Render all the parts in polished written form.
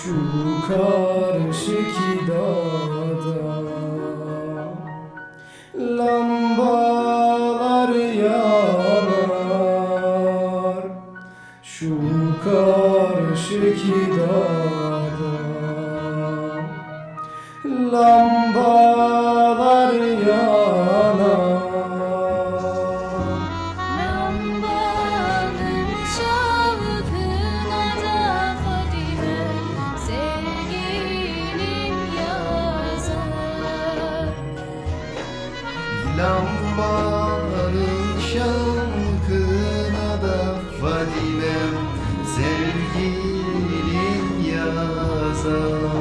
Şu karşıki dağda lambalar yanar. Şu karşıki dağda lambalar yanar. Lambanın çavkına da Fadime sevgilim yazar. Lambanın şavkına da Fadimem sevgilim yazar.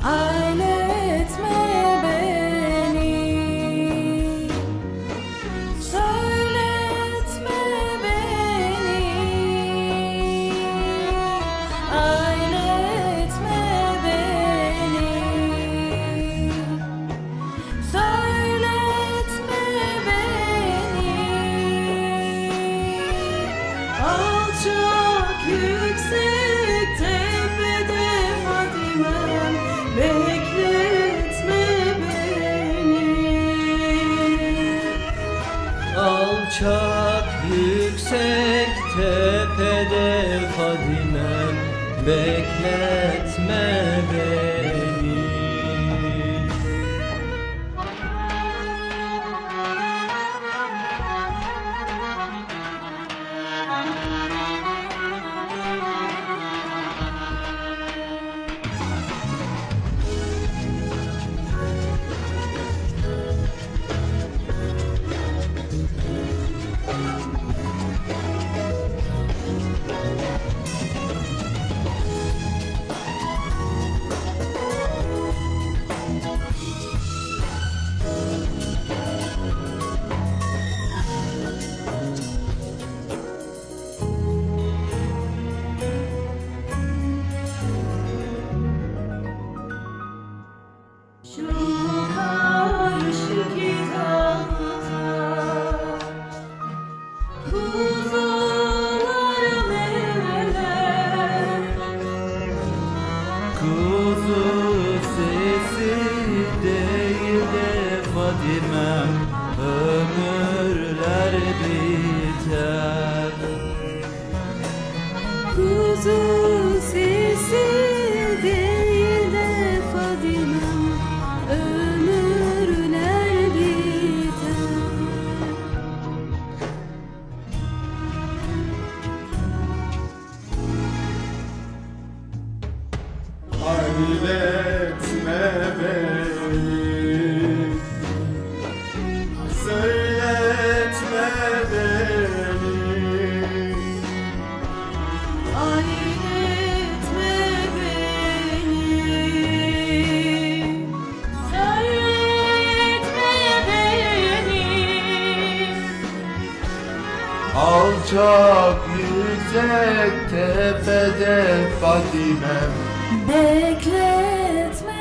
Ailetme beni, söyletme beni. Ailetme beni, söyletme beni. Alçak yüksek tepede Fadime'm, bekletme beni. Alçak yüksek tepede Fadimem, bekletme beni. Şu karşıki dağda kuzular memeler. Kuzu sesi değil de Fadimem, ömürler biter. Kuzu sesi değil de Fadime'm, ömürler biter. Ailetme beni, söyletme beni. Ailetme beni, söyletme beni. Alçak yüksek tepede Fadimem Bekletme